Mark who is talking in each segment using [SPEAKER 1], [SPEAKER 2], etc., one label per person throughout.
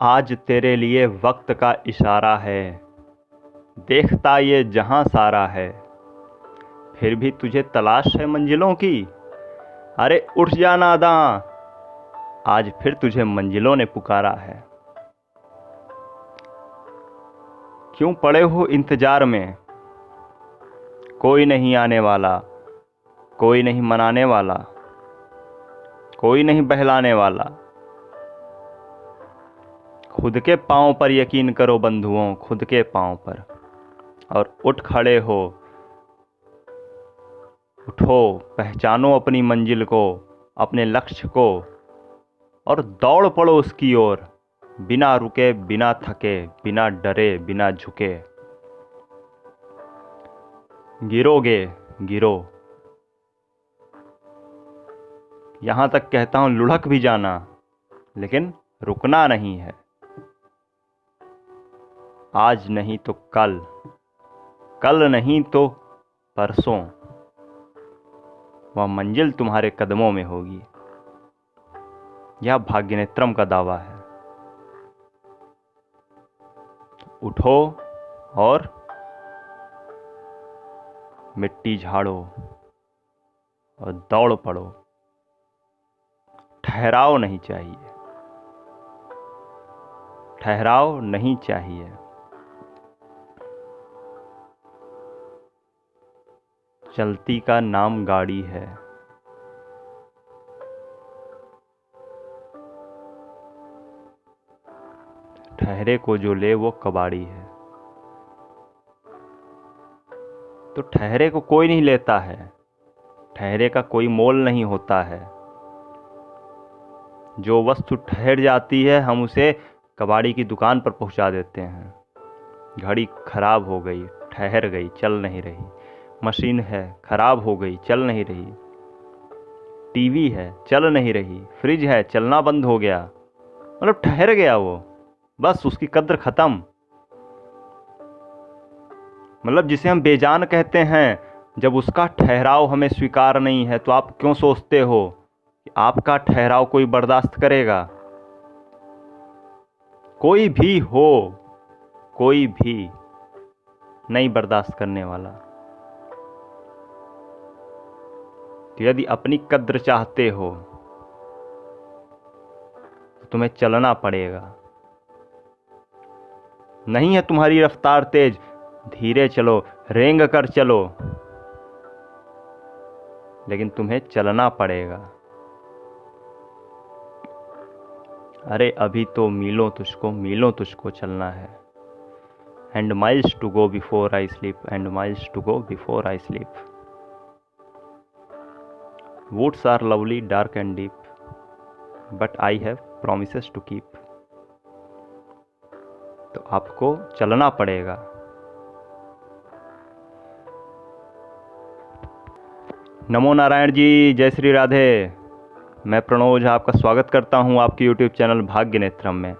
[SPEAKER 1] आज तेरे लिए वक्त का इशारा है, देखता ये जहां सारा है, फिर भी तुझे तलाश है मंजिलों की। अरे उठ जा नादां, आज फिर तुझे मंजिलों ने पुकारा है। क्यों पड़े हो इंतजार में, कोई नहीं आने वाला, कोई नहीं मनाने वाला, कोई नहीं बहलाने वाला। खुद के पांव पर यकीन करो बंधुओं, खुद के पांव पर, और उठ खड़े हो। उठो, पहचानो अपनी मंजिल को, अपने लक्ष्य को, और दौड़ पड़ो उसकी ओर, बिना रुके, बिना थके, बिना डरे, बिना झुके। गिरोगे, गिरो, यहां तक कहता हूं लुढ़क भी जाना, लेकिन रुकना नहीं है। आज नहीं तो कल, कल नहीं तो परसों, वह मंजिल तुम्हारे कदमों में होगी। यह भाग्यनेत्रम का दावा है। उठो और मिट्टी झाड़ो और दौड़ पड़ो। ठहराव नहीं चाहिए, ठहराव नहीं चाहिए। चलती का नाम गाड़ी है, ठहरे को जो ले वो कबाड़ी है। तो ठहरे को कोई नहीं लेता है, ठहरे का कोई मोल नहीं होता है। जो वस्तु ठहर जाती है हम उसे कबाड़ी की दुकान पर पहुंचा देते हैं। घड़ी खराब हो गई, ठहर गई, चल नहीं रही। मशीन है, खराब हो गई, चल नहीं रही। टीवी है, चल नहीं रही। फ्रिज है, चलना बंद हो गया, मतलब ठहर गया वो, बस उसकी कद्र खत्म। मतलब जिसे हम बेजान कहते हैं, जब उसका ठहराव हमें स्वीकार नहीं है, तो आप क्यों सोचते हो कि आपका ठहराव कोई बर्दाश्त करेगा? कोई भी हो, कोई भी नहीं बर्दाश्त करने वाला। तो यदि अपनी कद्र चाहते हो तो तुम्हें चलना पड़ेगा। नहीं है तुम्हारी रफ्तार तेज, धीरे चलो, रेंग कर चलो, लेकिन तुम्हें चलना पड़ेगा। अरे अभी तो मीलों तुझको चलना है। And miles to go before I sleep, and miles to go before I sleep. Woods are lovely, dark and deep, but I have promises to keep. तो आपको चलना पड़ेगा। नमो नारायण जी, जय श्री राधे। मैं प्रणव झा आपका स्वागत करता हूं आपके YouTube चैनल भाग्यनेत्रम में।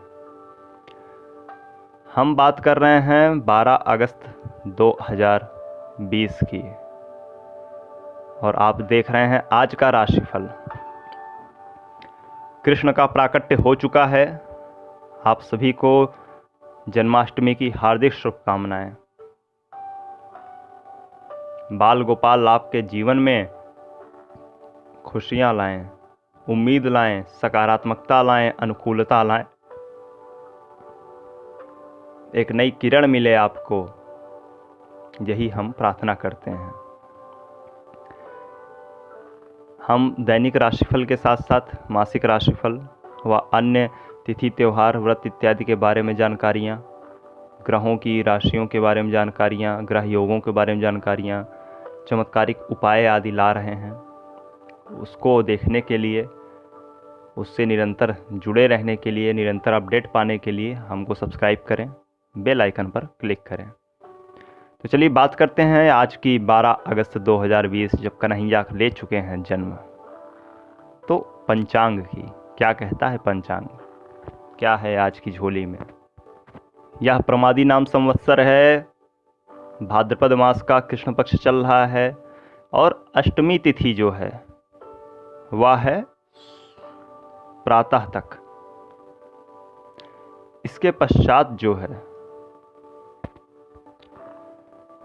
[SPEAKER 1] हम बात कर रहे हैं 12 अगस्त 2020 की, और आप देख रहे हैं आज का राशिफल। कृष्ण का प्राकट्य हो चुका है। आप सभी को जन्माष्टमी की हार्दिक शुभकामनाएं। बाल गोपाल आपके जीवन में खुशियां लाएं, उम्मीद लाएं, सकारात्मकता लाएं, अनुकूलता लाएं। एक नई किरण मिले आपको, यही हम प्रार्थना करते हैं। हम दैनिक राशिफल के साथ साथ मासिक राशिफल व अन्य तिथि, त्योहार, व्रत इत्यादि के बारे में जानकारियाँ, ग्रहों की राशियों के बारे में जानकारियाँ, ग्रह योगों के बारे में जानकारियाँ, चमत्कारिक उपाय आदि ला रहे हैं। उसको देखने के लिए, उससे निरंतर जुड़े रहने के लिए, निरंतर अपडेट पाने के लिए हमको सब्सक्राइब करें, बेल आइकन पर क्लिक करें। तो चलिए बात करते हैं आज की 12 अगस्त 2020, जब कन्हैया ले चुके हैं जन्म। तो पंचांग की क्या कहता है पंचांग, क्या है आज की झोली में। यह प्रमादी नाम संवत्सर है, भाद्रपद मास का कृष्ण पक्ष चल रहा है, और अष्टमी तिथि जो है वह है प्रातः तक। इसके पश्चात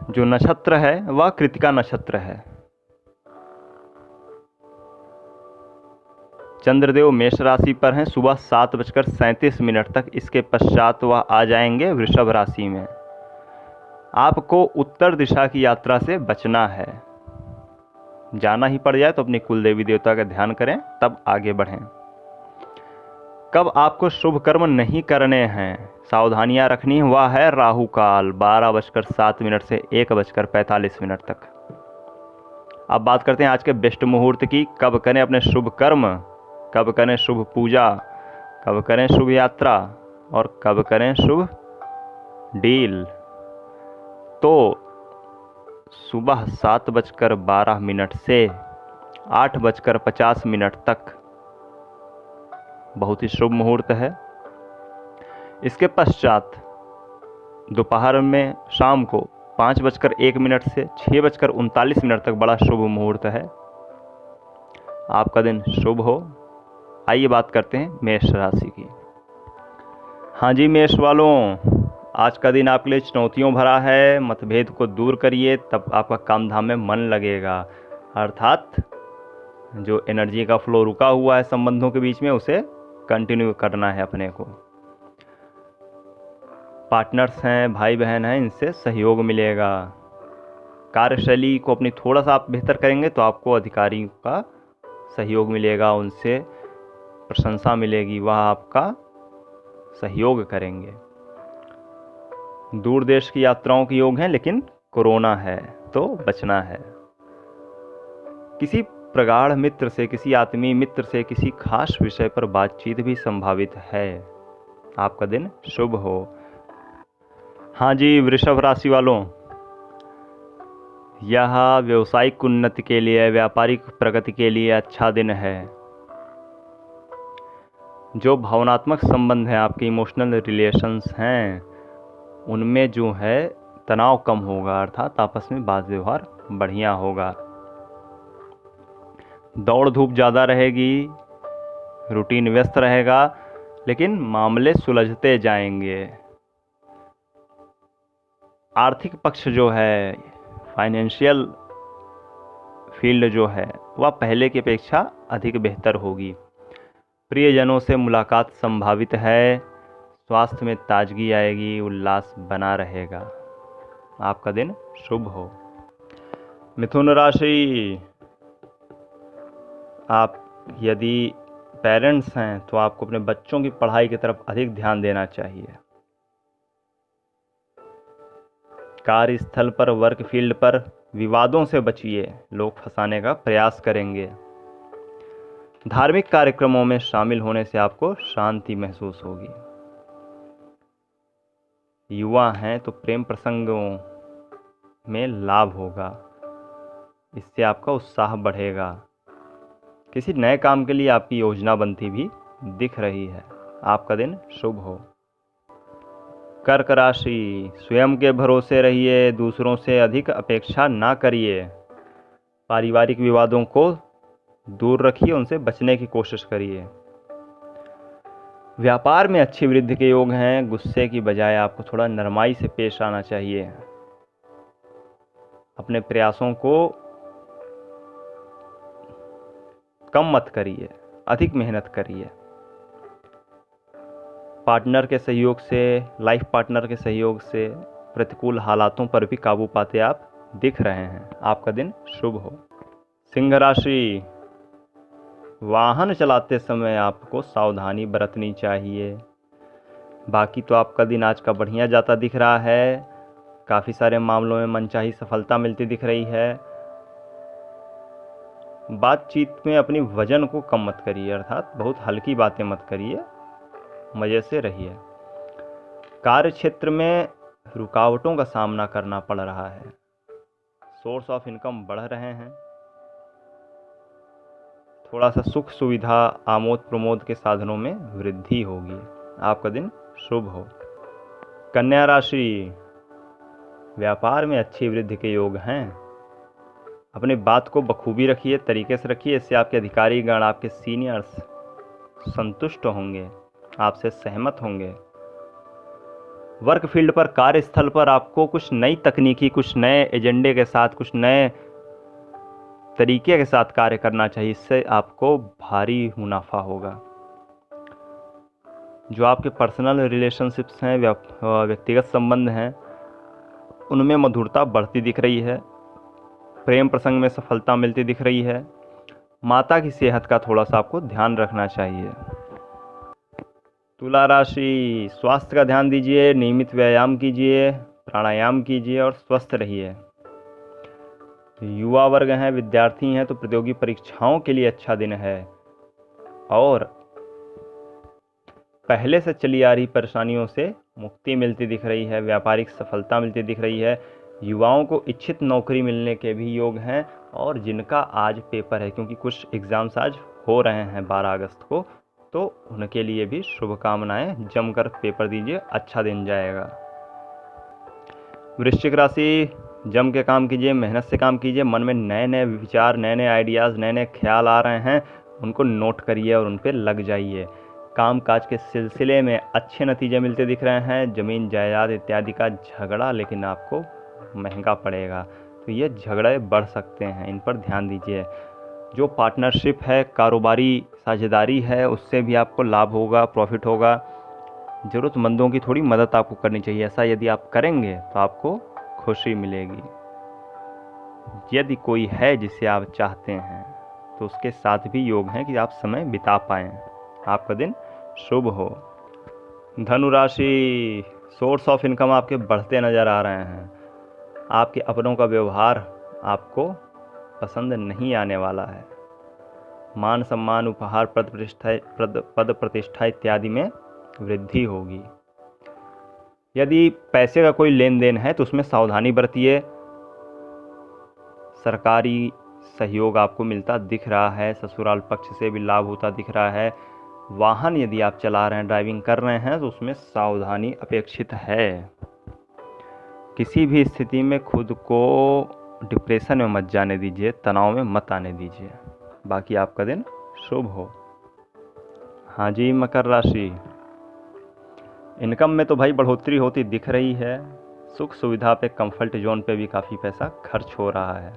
[SPEAKER 1] जो नक्षत्र है वह कृतिका नक्षत्र है। चंद्रदेव मेष राशि पर हैं सुबह 7:37 तक। इसके पश्चात वह आ जाएंगे वृषभ राशि में। आपको उत्तर दिशा की यात्रा से बचना है। जाना ही पड़ जाए तो अपनी कुल देवी देवता का ध्यान करें, तब आगे बढ़ें। कब आपको शुभ कर्म नहीं करने हैं, सावधानियां रखनी है, वह है राहु काल 12:07 से 1:45 तक। अब बात करते हैं आज के बेस्ट मुहूर्त की। कब करें अपने शुभ कर्म, कब करें शुभ पूजा, कब करें शुभ यात्रा और कब करें शुभ डील। तो सुबह 7:12 से 8:50 तक बहुत ही शुभ मुहूर्त है। इसके पश्चात दोपहर में शाम को 5:01 से 6:39 तक बड़ा शुभ मुहूर्त है। आपका दिन शुभ हो। आइए बात करते हैं मेष राशि की। हाँ जी मेष वालों, आज का दिन आपके लिए चुनौतियों भरा है। मतभेद को दूर करिए, तब आपका काम धाम में मन लगेगा। अर्थात जो एनर्जी का फ्लो रुका हुआ है संबंधों के बीच में, उसे कंटिन्यू करना है अपने को। पार्टनर्स हैं, भाई बहन हैं, इनसे सहयोग मिलेगा। कार्यशैली को अपनी थोड़ा सा आप बेहतर करेंगे तो आपको अधिकारियों का सहयोग मिलेगा, उनसे प्रशंसा मिलेगी, वह आपका सहयोग करेंगे। दूर देश की यात्राओं के योग हैं, लेकिन कोरोना है तो बचना है। किसी प्रगाढ़ मित्र से, किसी आत्मीय मित्र से किसी खास विषय पर बातचीत भी संभावित है। आपका दिन शुभ हो। हाँ जी वृषभ राशि वालों, यह व्यवसायिक उन्नति के लिए, व्यापारिक प्रगति के लिए अच्छा दिन है। जो भावनात्मक संबंध हैं, आपके इमोशनल रिलेशंस हैं, उनमें जो है तनाव कम होगा, अर्थात आपस में बात व्यवहार बढ़िया होगा। दौड़ धूप ज़्यादा रहेगी, रूटीन व्यस्त रहेगा, लेकिन मामले सुलझते जाएंगे। आर्थिक पक्ष जो है, फाइनेंशियल फील्ड जो है, वह पहले की अपेक्षा अधिक बेहतर होगी। प्रियजनों से मुलाकात संभावित है। स्वास्थ्य में ताजगी आएगी, उल्लास बना रहेगा। आपका दिन शुभ हो। मिथुन राशि, आप यदि पेरेंट्स हैं तो आपको अपने बच्चों की पढ़ाई की तरफ अधिक ध्यान देना चाहिए। कार्यस्थल पर, वर्क फील्ड पर विवादों से बचिए, लोग फंसाने का प्रयास करेंगे। धार्मिक कार्यक्रमों में शामिल होने से आपको शांति महसूस होगी। युवा हैं तो प्रेम प्रसंगों में लाभ होगा, इससे आपका उत्साह बढ़ेगा। किसी नए काम के लिए आपकी योजना बनती भी दिख रही है। आपका दिन शुभ हो। कर्क राशि, स्वयं के भरोसे रहिए, दूसरों से अधिक अपेक्षा ना करिए। पारिवारिक विवादों को दूर रखिए, उनसे बचने की कोशिश करिए। व्यापार में अच्छी वृद्धि के योग हैं। गुस्से की बजाय आपको थोड़ा नरमाई से पेश आना चाहिए। अपने प्रयासों को कम मत करिए, अधिक मेहनत करिए। पार्टनर के सहयोग से, लाइफ पार्टनर के सहयोग से प्रतिकूल हालातों पर भी काबू पाते आप दिख रहे हैं। आपका दिन शुभ हो। सिंह राशि, वाहन चलाते समय आपको सावधानी बरतनी चाहिए। बाकी तो आपका दिन आज का बढ़िया जाता दिख रहा है। काफ़ी सारे मामलों में मनचाही सफलता मिलती दिख रही है। बातचीत में अपनी वजन को कम मत करिए, अर्थात बहुत हल्की बातें मत करिए, मज़े से रहिए। कार्य क्षेत्र में रुकावटों का सामना करना पड़ रहा है। सोर्स ऑफ इनकम बढ़ रहे हैं। थोड़ा सा सुख सुविधा, आमोद प्रमोद के साधनों में वृद्धि होगी। आपका दिन शुभ हो। कन्या राशि, व्यापार में अच्छी वृद्धि के योग हैं। अपनी बात को बखूबी रखिए, तरीके से रखिए, इससे आपके अधिकारीगण, आपके सीनियर्स संतुष्ट होंगे, आपसे सहमत होंगे। वर्क फील्ड पर, कार्यस्थल पर आपको कुछ नई तकनीकी, कुछ नए एजेंडे के साथ, कुछ नए तरीके के साथ कार्य करना चाहिए। इससे आपको भारी मुनाफा होगा। जो आपके पर्सनल रिलेशनशिप्स हैं, व्यक्तिगत संबंध हैं, उनमें मधुरता बढ़ती दिख रही है। प्रेम प्रसंग में सफलता मिलती दिख रही है। माता की सेहत का थोड़ा सा आपको ध्यान रखना चाहिए। तुला राशि, स्वास्थ्य का ध्यान दीजिए, नियमित व्यायाम कीजिए, प्राणायाम कीजिए और स्वस्थ रहिए। युवा वर्ग हैं, विद्यार्थी हैं, तो प्रतियोगी परीक्षाओं के लिए अच्छा दिन है और पहले से चली आ रही परेशानियों से मुक्ति मिलती दिख रही है। व्यापारिक सफलता मिलती दिख रही है। युवाओं को इच्छित नौकरी मिलने के भी योग हैं और जिनका आज पेपर है, क्योंकि कुछ एग्ज़ाम्स आज हो रहे हैं 12 अगस्त को, तो उनके लिए भी शुभकामनाएं। जमकर पेपर दीजिए, अच्छा दिन जाएगा। वृश्चिक राशि, जम के काम कीजिए, मेहनत से काम कीजिए। मन में नए नए विचार, नए नए आइडियाज़, नए नए ख्याल आ रहे हैं, उनको नोट करिए और उन पर लग जाइए। काम काज के सिलसिले में अच्छे नतीजे मिलते दिख रहे हैं। ज़मीन जायदाद इत्यादि का झगड़ा लेकिन आपको महंगा पड़ेगा, तो ये झगड़े बढ़ सकते हैं, इन पर ध्यान दीजिए। जो पार्टनरशिप है, कारोबारी साझेदारी है, उससे भी आपको लाभ होगा, प्रॉफिट होगा। ज़रूरतमंदों की थोड़ी मदद आपको करनी चाहिए। ऐसा यदि आप करेंगे तो आपको खुशी मिलेगी। यदि कोई है जिसे आप चाहते हैं तो उसके साथ भी योग है कि आप समय बिता पाएँ। आपका दिन शुभ हो। धनु राशि, सोर्स ऑफ इनकम आपके बढ़ते नज़र आ रहे हैं। आपके अपनों का व्यवहार आपको पसंद नहीं आने वाला है। मान सम्मान, उपहार, पद प्रतिष्ठा इत्यादि में वृद्धि होगी। यदि पैसे का कोई लेन देन है तो उसमें सावधानी बरतिए। सरकारी सहयोग आपको मिलता दिख रहा है। ससुराल पक्ष से भी लाभ होता दिख रहा है। वाहन यदि आप चला रहे हैं, ड्राइविंग कर रहे हैं, तो उसमें सावधानी अपेक्षित है। किसी भी स्थिति में खुद को डिप्रेशन में मत जाने दीजिए, तनाव में मत आने दीजिए। बाकी आपका दिन शुभ हो। हाँ जी, मकर राशि, इनकम में तो भाई बढ़ोतरी होती दिख रही है। सुख सुविधा पे, कंफर्ट जोन पे भी काफ़ी पैसा खर्च हो रहा है।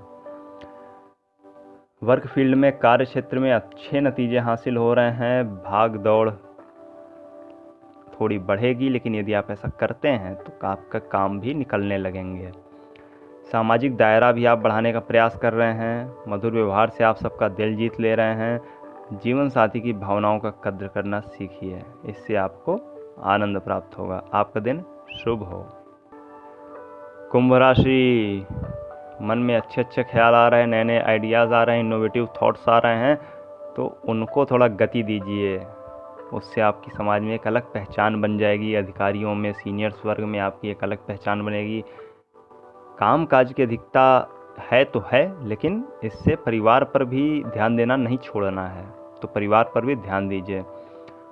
[SPEAKER 1] वर्क फील्ड में, कार्य क्षेत्र में अच्छे नतीजे हासिल हो रहे हैं। भाग दौड़ थोड़ी बढ़ेगी, लेकिन यदि आप ऐसा करते हैं तो आपका काम भी निकलने लगेंगे। सामाजिक दायरा भी आप बढ़ाने का प्रयास कर रहे हैं। मधुर व्यवहार से आप सबका दिल जीत ले रहे हैं। जीवन साथी की भावनाओं का कद्र करना सीखिए, इससे आपको आनंद प्राप्त होगा। आपका दिन शुभ हो। कुंभ राशि, मन में अच्छे अच्छे ख्याल आ रहे हैं, नए नए आइडियाज़ आ रहे हैं, इनोवेटिव थॉट्स आ रहे हैं, तो उनको थोड़ा गति दीजिए। उससे आपकी समाज में एक अलग पहचान बन जाएगी। अधिकारियों में, सीनियर्स वर्ग में आपकी एक अलग पहचान बनेगी। काम काज की अधिकता है तो है, लेकिन इससे परिवार पर भी ध्यान देना नहीं छोड़ना है, तो परिवार पर भी ध्यान दीजिए।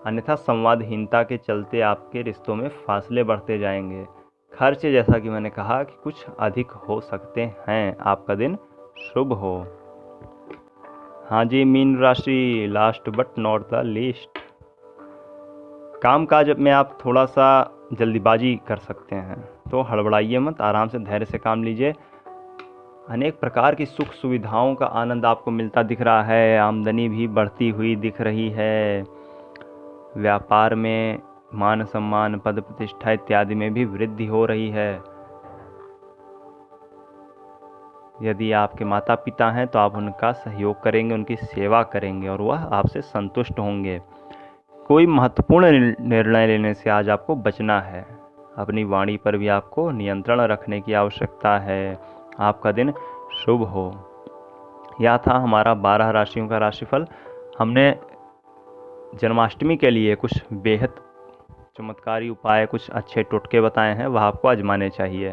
[SPEAKER 1] अन्यथा संवादहीनता के चलते आपके रिश्तों में फासले बढ़ते जाएंगे। खर्च, जैसा कि मैंने कहा, कि कुछ अधिक हो सकते हैं। आपका दिन शुभ हो। हाँ जी, मीन राशि, last but not the least, कामकाज में आप थोड़ा सा जल्दीबाजी कर सकते हैं, तो हड़बड़ाइए मत, आराम से धैर्य से काम लीजिए। अनेक प्रकार की सुख सुविधाओं का आनंद आपको मिलता दिख रहा है। आमदनी भी बढ़ती हुई दिख रही है। व्यापार में मान सम्मान, पद प्रतिष्ठा इत्यादि में भी वृद्धि हो रही है। यदि आपके माता पिता हैं तो आप उनका सहयोग करेंगे, उनकी सेवा करेंगे और वह आपसे संतुष्ट होंगे। कोई महत्वपूर्ण निर्णय लेने से आज आपको बचना है। अपनी वाणी पर भी आपको नियंत्रण रखने की आवश्यकता है। आपका दिन शुभ हो। यह था हमारा 12 राशियों का राशिफल। हमने जन्माष्टमी के लिए कुछ बेहद चमत्कारी उपाय, कुछ अच्छे टोटके बताए हैं, वह आपको आजमाने चाहिए।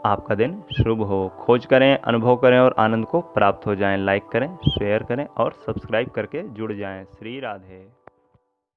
[SPEAKER 1] आपका दिन शुभ हो। खोज करें, अनुभव करें और आनंद को प्राप्त हो जाएं। लाइक करें, शेयर करें और सब्सक्राइब करके जुड़ जाएं। श्री राधे।